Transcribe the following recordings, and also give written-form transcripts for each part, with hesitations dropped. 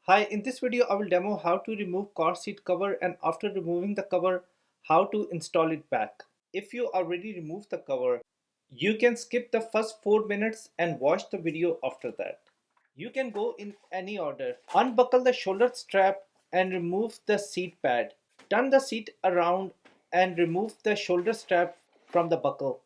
Hi, in this video I will demo how to remove car seat cover and after removing the cover, how to install it back. If you already removed the cover, you can skip the first 4 minutes and watch the video after that. You can go in any order. Unbuckle the shoulder strap and remove the seat pad. Turn the seat around and remove the shoulder strap from the buckle.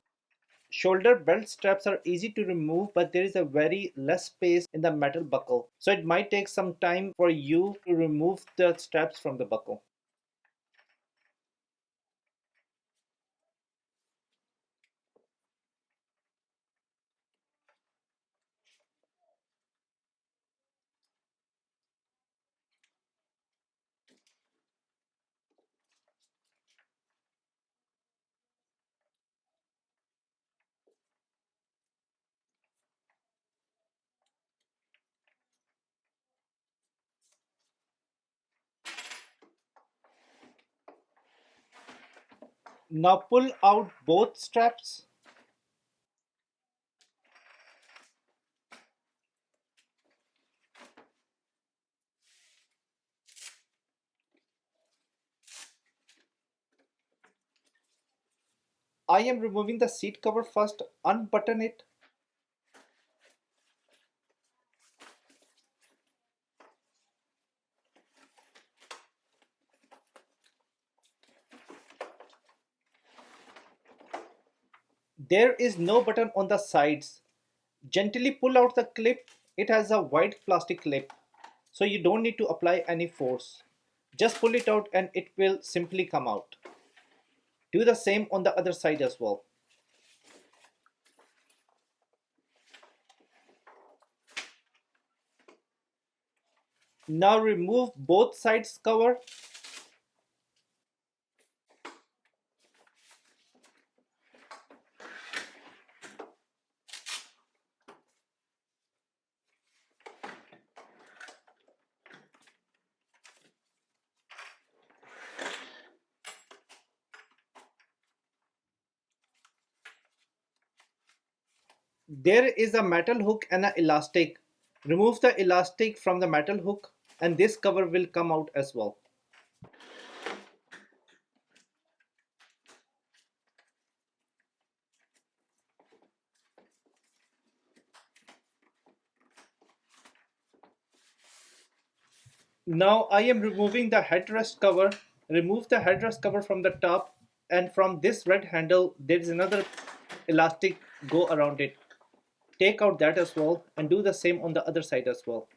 Shoulder belt straps are easy to remove, but there is a very less space in the metal buckle. So it might take some time for you to remove the straps from the buckle. Now pull out both straps. I am removing the seat cover first. Unbutton it. There is no button on the sides. Gently pull out the clip. It has a white plastic clip, so you don't need to apply any force. Just pull it out and it will simply come out. Do the same on the other side as well. Now remove both sides cover. There is a metal hook and an elastic. Remove the elastic from the metal hook and this cover will come out as well. Now I am removing the headrest cover. Remove the headrest cover from the top, and from this red handle there is another elastic go around it. Take out that as well and do the same on the other side as well.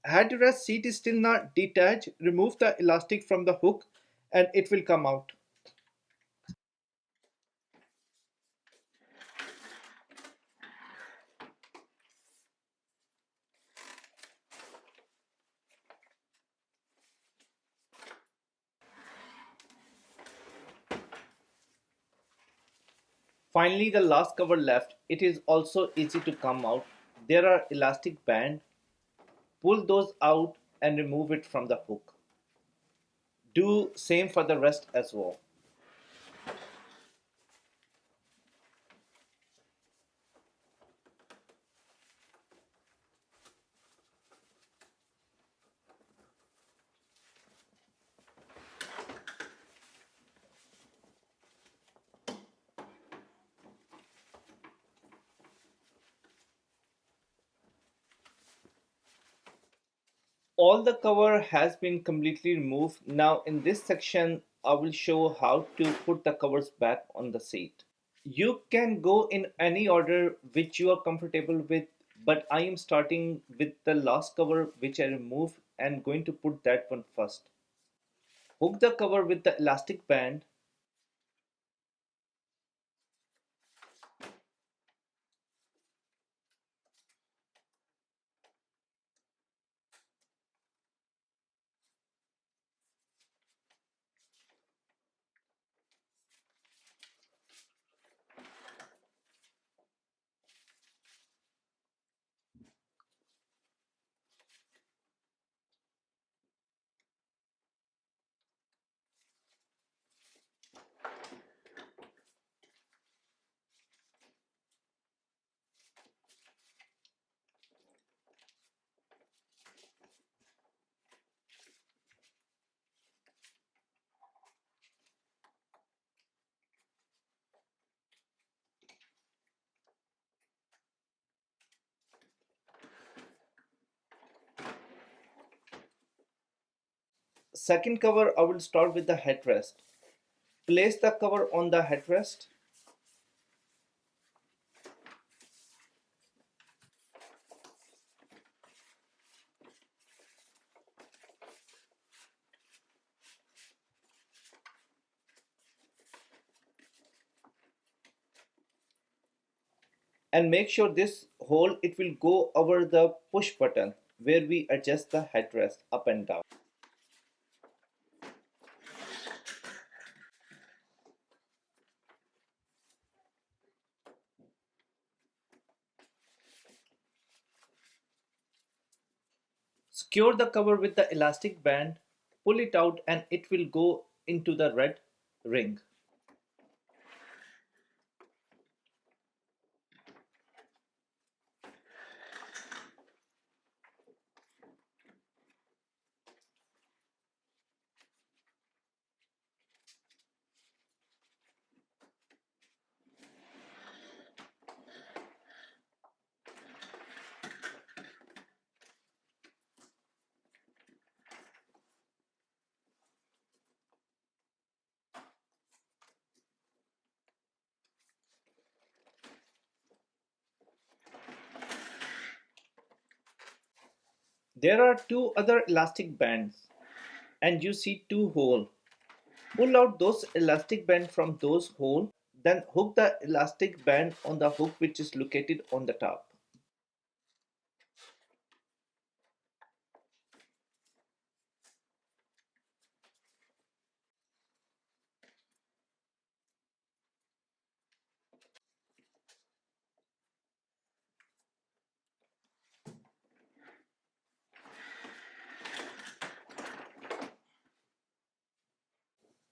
Headrest seat is still not detached. Remove the elastic from the hook and it will come out. Finally, the last cover left. It is also easy to come out. There are elastic band. Pull those out and remove it from the hook. Do same for the rest as well. All the cover has been completely removed. Now in this section, I will show how to put the covers back on the seat. You can go in any order which you are comfortable with, but I am starting with the last cover which I removed and going to put that one first. Hook the cover with the elastic band. Second cover, I will start with the headrest. Place the cover on the headrest. And make sure this hole, it will go over the push button where we adjust the headrest up and down. Secure the cover with the elastic band, pull it out and it will go into the red ring. There are two other elastic bands and you see two holes. Pull out those elastic band from those holes, then hook the elastic band on the hook which is located on the top.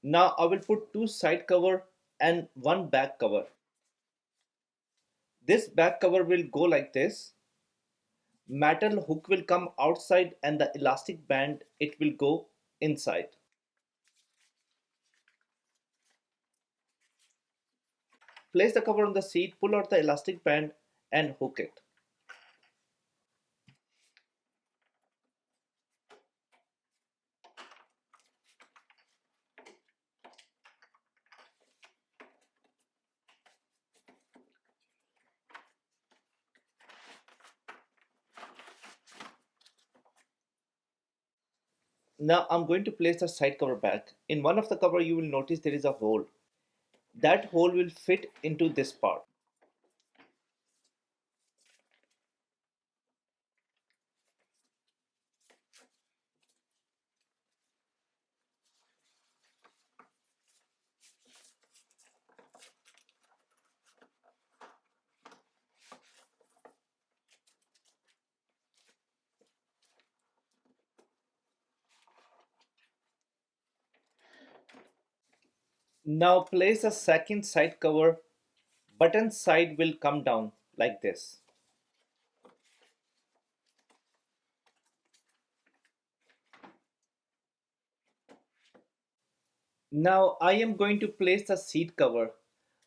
Now I will put two side cover and one back cover. This back cover will go like this. Metal hook will come outside and the elastic band, it will go inside. Place the cover on the seat, pull out the elastic band and hook it. Now I'm going to place the side cover back. In one of the cover you will notice there is a hole. That hole will fit into this part. Now place a second side cover. Button side will come down like this. Now I am going to place the seat cover.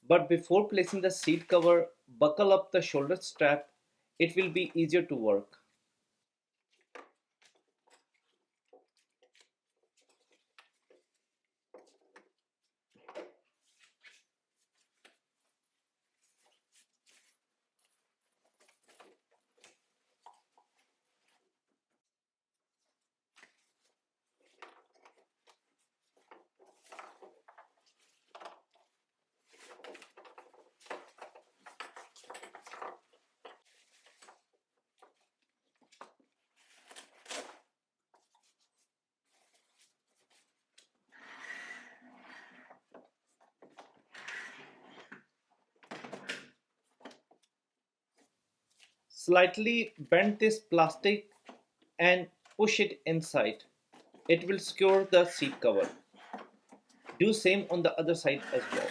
But before placing the seat cover, buckle up the shoulder strap. It will be easier to work. Slightly bend this plastic and push it inside. It will secure the seat cover. Do same on the other side as well.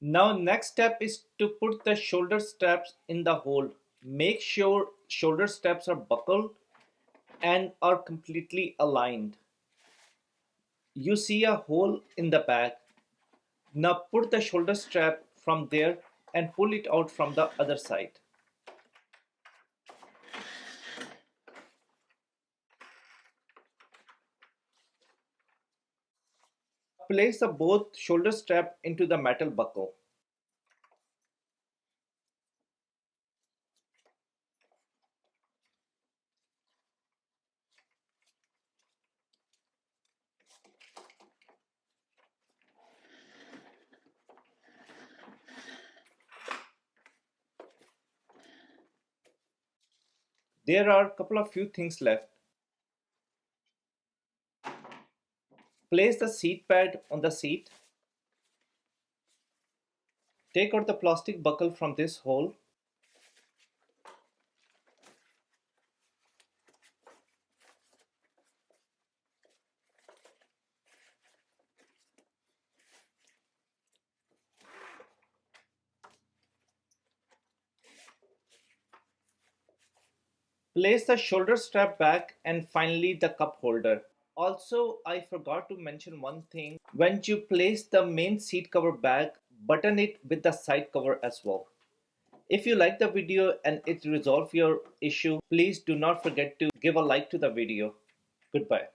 Now next step is to put the shoulder straps in the hole. Make sure shoulder straps are buckled and are completely aligned. You see a hole in the bag. Now put the shoulder strap from there and pull it out from the other side. Place the both shoulder strap into the metal buckle. There are a couple of few things left. Place the seat pad on the seat. Take out the plastic buckle from this hole. Place the shoulder strap back and finally the cup holder. Also, I forgot to mention one thing. When you place the main seat cover back, button it with the side cover as well. If you like the video and it resolves your issue, please do not forget to give a like to the video. Goodbye.